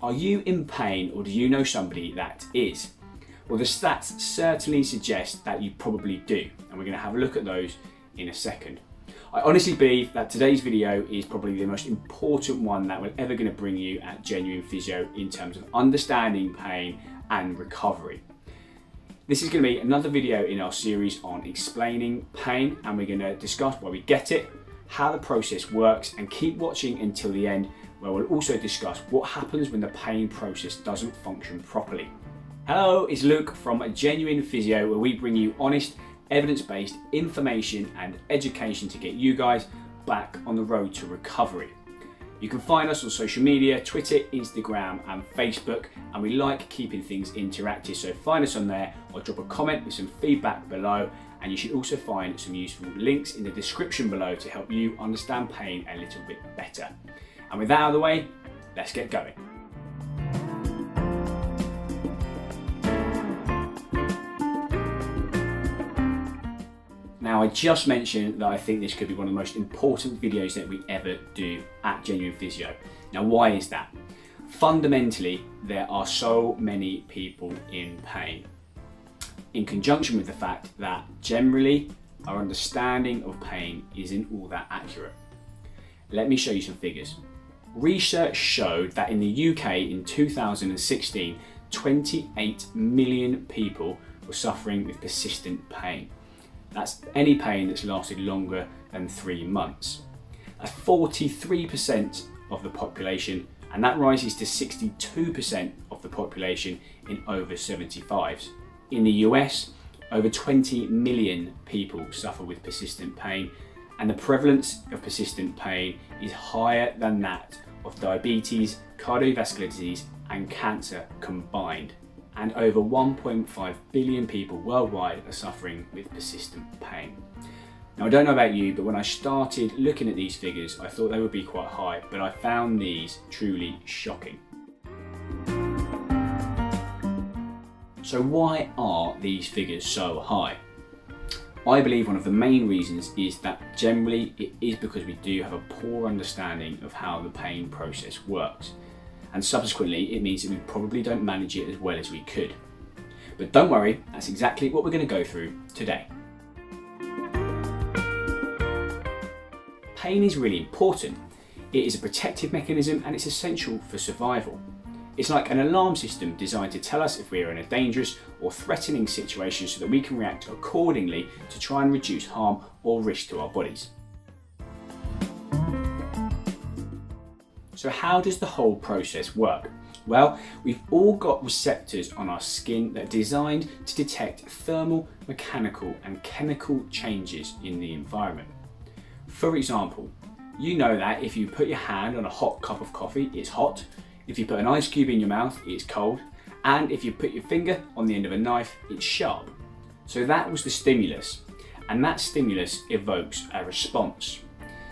Are you in pain, or do you know somebody that is? Well, the stats certainly suggest that you probably do, and we're going to have a look at those in a second. I honestly believe that today's video is probably the most important one that we're ever going to bring you at Genuine Physio in terms of understanding pain and recovery. This is going to be another video in our series on explaining pain, and we're going to discuss why we get it, how the process works, and keep watching until the end, where we'll also discuss what happens when the pain process doesn't function properly. Hello, it's Luke from Genuine Physio, where we bring you honest, evidence-based information and education to get you guys back on the road to recovery. You can find us on social media, Twitter, Instagram and Facebook, and we like keeping things interactive, so find us on there or drop a comment with some feedback below, and you should also find some useful links in the description below to help you understand pain a little bit better. And with that out of the way, let's get going. Now, I just mentioned that I think this could be one of the most important videos that we ever do at Genuine Physio. Now, why is that? Fundamentally, there are so many people in pain, in conjunction with the fact that generally our understanding of pain isn't all that accurate. Let me show you some figures. Research showed that in the UK in 2016, 28 million people were suffering with persistent pain. That's any pain that's lasted longer than 3 months. That's 43% of the population, and that rises to 62% of the population in over 75s. In the US, over 20 million people suffer with persistent pain, and the prevalence of persistent pain is higher than that of diabetes, cardiovascular disease and cancer combined. And over 1.5 billion people worldwide are suffering with persistent pain. Now, I don't know about you, but when I started looking at these figures, I thought they would be quite high, but I found these truly shocking. So why are these figures so high? I believe one of the main reasons is that generally it is because we do have a poor understanding of how the pain process works. And subsequently, it means that we probably don't manage it as well as we could. But don't worry, that's exactly what we're going to go through today. Pain is really important. It is a protective mechanism and it's essential for survival. It's like an alarm system designed to tell us if we are in a dangerous or threatening situation so that we can react accordingly to try and reduce harm or risk to our bodies. So how does the whole process work? Well, we've all got receptors on our skin that are designed to detect thermal, mechanical and chemical changes in the environment. For example, you know that if you put your hand on a hot cup of coffee, it's hot. If you put an ice cube in your mouth, it's cold. And if you put your finger on the end of a knife, it's sharp. So that was the stimulus, and that stimulus evokes a response.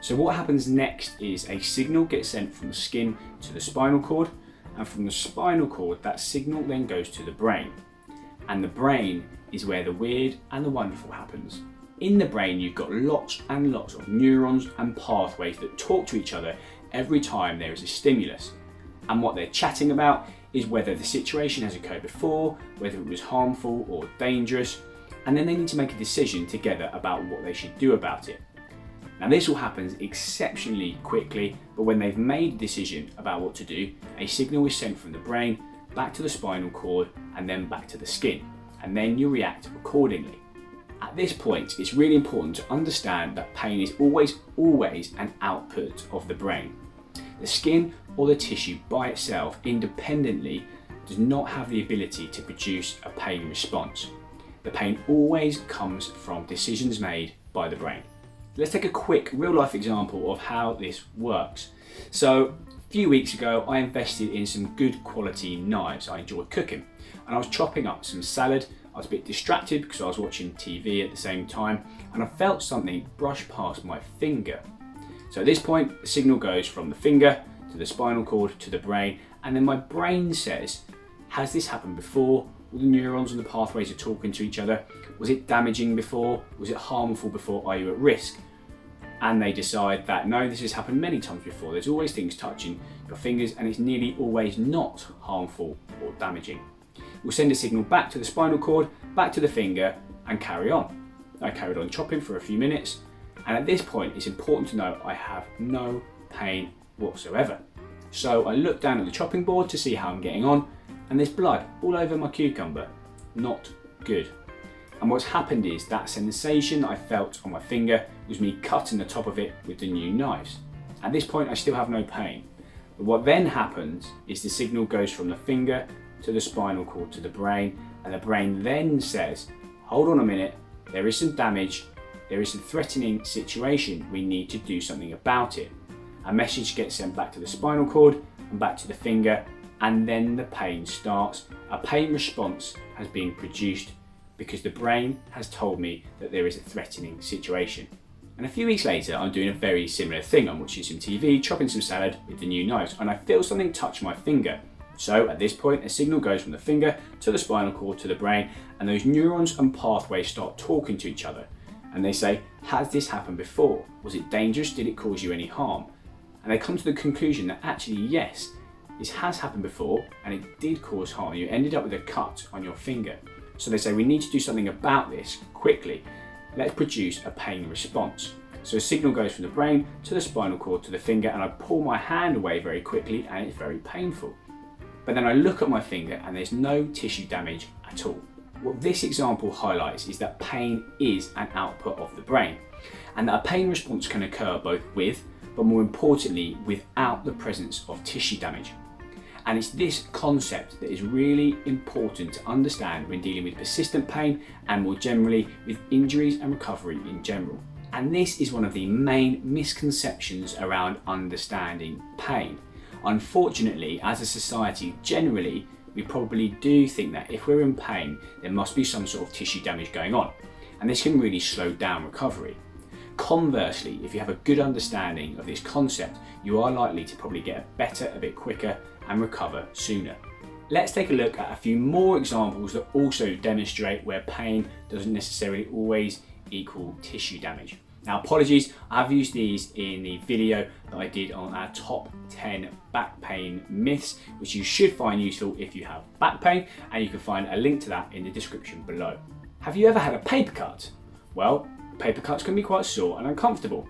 So what happens next is a signal gets sent from the skin to the spinal cord, and from the spinal cord that signal then goes to the brain. And the brain is where the weird and the wonderful happens. In the brain you've got lots and lots of neurons and pathways that talk to each other every time there is a stimulus. And what they're chatting about is whether the situation has occurred before, whether it was harmful or dangerous, and then they need to make a decision together about what they should do about it. Now, this all happens exceptionally quickly, but when they've made a decision about what to do, a signal is sent from the brain back to the spinal cord and then back to the skin, and then you react accordingly. At this point, it's really important to understand that pain is always an output of the brain. The skin or the tissue by itself independently does not have the ability to produce a pain response. The pain always comes from decisions made by the brain. Let's take a quick real life example of how this works. So a few weeks ago, I invested in some good quality knives. I enjoy cooking and I was chopping up some salad. I was a bit distracted because I was watching TV at the same time, and I felt something brush past my finger. So at this point, the signal goes from the finger to the spinal cord to the brain, and then my brain says, has this happened before? All the neurons and the pathways are talking to each other. Was it damaging before? Was it harmful before? Are you at risk? and they decide that no, this has happened many times before, there's always things touching your fingers and it's nearly always not harmful or damaging. We'll send a signal back to the spinal cord, back to the finger, and carry on. I carried on chopping for a few minutes, and at this point it's important to know I have no pain whatsoever. So I look down at the chopping board to see how I'm getting on, and there's blood all over my cucumber. Not good. And what's happened is that sensation that I felt on my finger was me cutting the top of it with the new knives. At this point I still have no pain. But what then happens is the signal goes from the finger to the spinal cord to the brain, and the brain then says, hold on a minute, there is some damage, there is a threatening situation, we need to do something about it. A message gets sent back to the spinal cord and back to the finger, and then the pain starts. A pain response has been produced because the brain has told me that there is a threatening situation. And a few weeks later, I'm doing a very similar thing. I'm watching some TV, chopping some salad with the new knives, and I feel something touch my finger. So at this point, a signal goes from the finger to the spinal cord to the brain, and those neurons and pathways start talking to each other. And they say, has this happened before? Was it dangerous? Did it cause you any harm? And they come to the conclusion that actually, yes, this has happened before, and it did cause harm. You ended up with a cut on your finger. So they say, we need to do something about this quickly. Let's produce a pain response. So a signal goes from the brain to the spinal cord to the finger, and I pull my hand away very quickly, and it's very painful. But then I look at my finger and there's no tissue damage at all. What this example highlights is that pain is an output of the brain, and that a pain response can occur both with, but more importantly, without the presence of tissue damage. And it's this concept that is really important to understand when dealing with persistent pain and more generally with injuries and recovery in general. And this is one of the main misconceptions around understanding pain. Unfortunately, as a society generally, we probably do think that if we're in pain, there must be some sort of tissue damage going on. And this can really slow down recovery. Conversely, if you have a good understanding of this concept, you are likely to probably get better a bit quicker and recover sooner. Let's take a look at a few more examples that also demonstrate where pain doesn't necessarily always equal tissue damage. Now, apologies, I've used these in the video that I did on our top 10 back pain myths, which you should find useful if you have back pain, and you can find a link to that in the description below. Have you ever had a paper cut? Well, paper cuts can be quite sore and uncomfortable,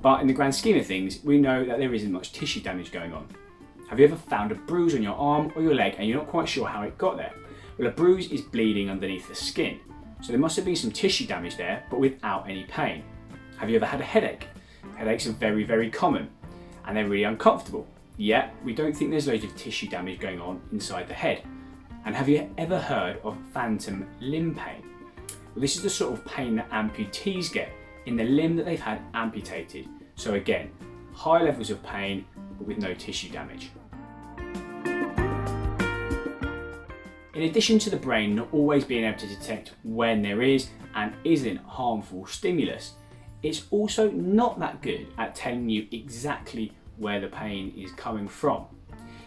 but in the grand scheme of things, we know that there isn't much tissue damage going on. Have you ever found a bruise on your arm or your leg and you're not quite sure how it got there? Well, a bruise is bleeding underneath the skin, so there must have been some tissue damage there, but without any pain. Have you ever had a headache? Headaches are very, very common and they're really uncomfortable. Yet, we don't think there's loads of tissue damage going on inside the head. And have you ever heard of phantom limb pain? Well, this is the sort of pain that amputees get in the limb that they've had amputated. So again, high levels of pain, but with no tissue damage. In addition to the brain not always being able to detect when there is and isn't harmful stimulus, it's also not that good at telling you exactly where the pain is coming from.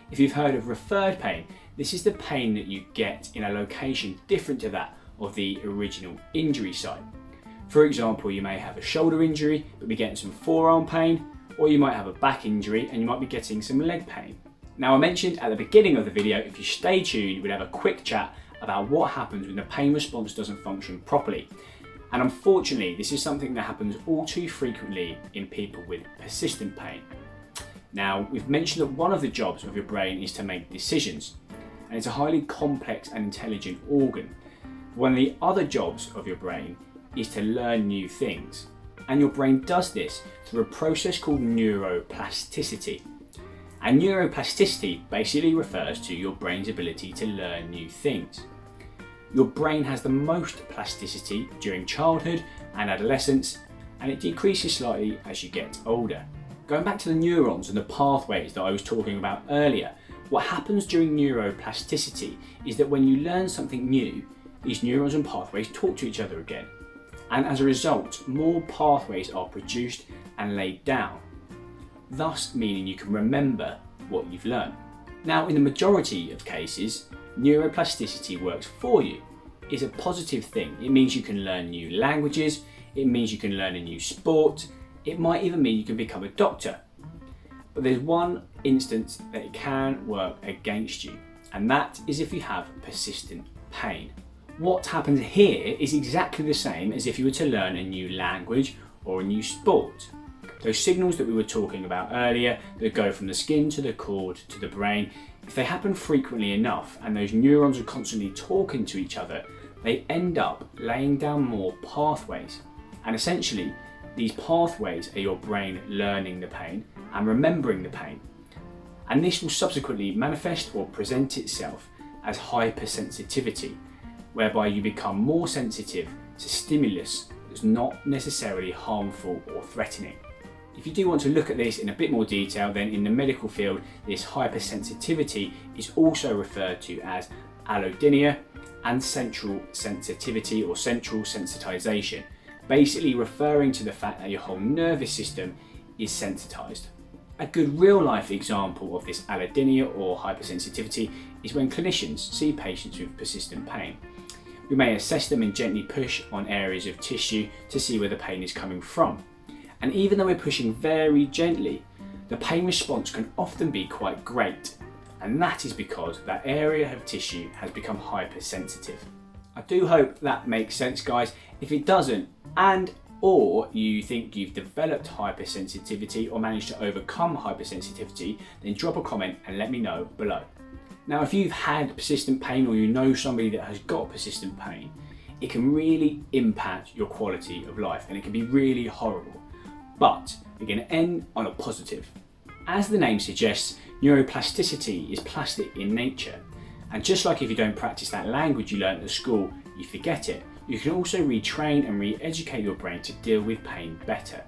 If you've heard of referred pain, this is the pain that you get in a location different to that of the original injury site. For example, you may have a shoulder injury but be getting some forearm pain, or you might have a back injury and you might be getting some leg pain. Now, I mentioned at the beginning of the video, if you stay tuned, we'd have a quick chat about what happens when the pain response doesn't function properly. And unfortunately, this is something that happens all too frequently in people with persistent pain. Now, we've mentioned that one of the jobs of your brain is to make decisions, and it's a highly complex and intelligent organ. One of the other jobs of your brain is to learn new things. And your brain does this through a process called neuroplasticity. And neuroplasticity basically refers to your brain's ability to learn new things. Your brain has the most plasticity during childhood and adolescence, and it decreases slightly as you get older. Going back to the neurons and the pathways that I was talking about earlier, what happens during neuroplasticity is that when you learn something new, these neurons and pathways talk to each other again. And as a result, more pathways are produced and laid down, thus meaning you can remember what you've learned. Now, in the majority of cases, neuroplasticity works for you. It's a positive thing. It means you can learn new languages, it means you can learn a new sport, It might even mean you can become a doctor. But there's one instance that it can work against you, and that is if you have persistent pain. What happens here is exactly the same as if you were to learn a new language or a new sport. Those signals that we were talking about earlier that go from the skin to the cord to the brain, if they happen frequently enough and those neurons are constantly talking to each other, they end up laying down more pathways. And essentially, these pathways are your brain learning the pain and remembering the pain. And this will subsequently manifest or present itself as hypersensitivity, whereby you become more sensitive to stimulus that's not necessarily harmful or threatening. If you do want to look at this in a bit more detail, then in the medical field, this hypersensitivity is also referred to as allodynia and central sensitivity or central sensitization, basically referring to the fact that your whole nervous system is sensitized. A good real life example of this allodynia or hypersensitivity is when clinicians see patients with persistent pain. We may assess them and gently push on areas of tissue to see where the pain is coming from. And even though we're pushing very gently, the pain response can often be quite great. And that is because that area of tissue has become hypersensitive. I do hope that makes sense, guys. If it doesn't, or you think you've developed hypersensitivity or managed to overcome hypersensitivity, then drop a comment and let me know below. Now, if you've had persistent pain or you know somebody that has got persistent pain, it can really impact your quality of life and it can be really horrible. But we're going to end on a positive. As the name suggests, neuroplasticity is plastic in nature. And just like if you don't practice that language you learned at school, you forget it, you can also retrain and re-educate your brain to deal with pain better.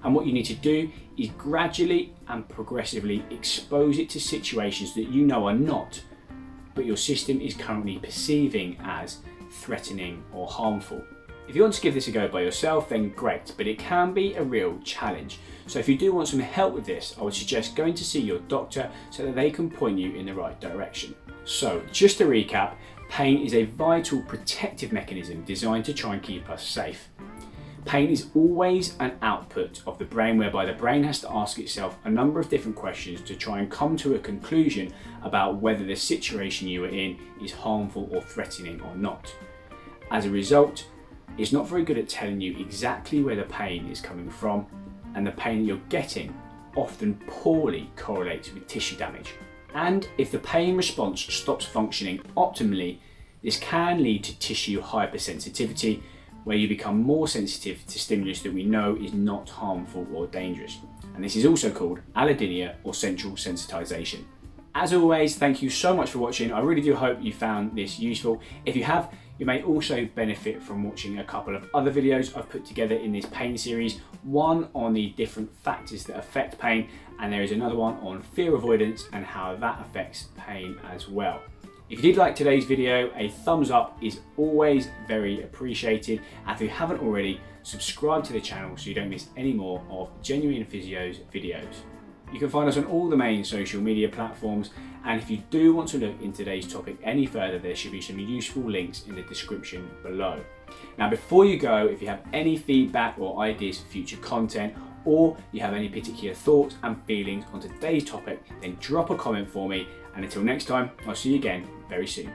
And what you need to do is gradually and progressively expose it to situations that you know are not, but your system is currently perceiving as threatening or harmful. If you want to give this a go by yourself, then great, but it can be a real challenge. So if you do want some help with this, I would suggest going to see your doctor so that they can point you in the right direction. So just to recap, pain is a vital protective mechanism designed to try and keep us safe. Pain is always an output of the brain, whereby the brain has to ask itself a number of different questions to try and come to a conclusion about whether the situation you are in is harmful or threatening or not. As a result, it's not very good at telling you exactly where the pain is coming from, and the pain that you're getting often poorly correlates with tissue damage. And if the pain response stops functioning optimally, this can lead to tissue hypersensitivity, where you become more sensitive to stimulus that we know is not harmful or dangerous. And this is also called allodynia or central sensitization. As always, thank you so much for watching. I really do hope you found this useful. If you have, you may also benefit from watching a couple of other videos I've put together in this pain series, one on the different factors that affect pain, and there is another one on fear avoidance and how that affects pain as well. If you did like today's video, a thumbs up is always very appreciated, and if you haven't already, subscribe to the channel so you don't miss any more of Genuine Physio's videos. You can find us on all the main social media platforms, and if you do want to look into today's topic any further, there should be some useful links in the description below. Now, before you go, if you have any feedback or ideas for future content, or you have any particular thoughts and feelings on today's topic, then drop a comment for me, and until next time, I'll see you again very soon.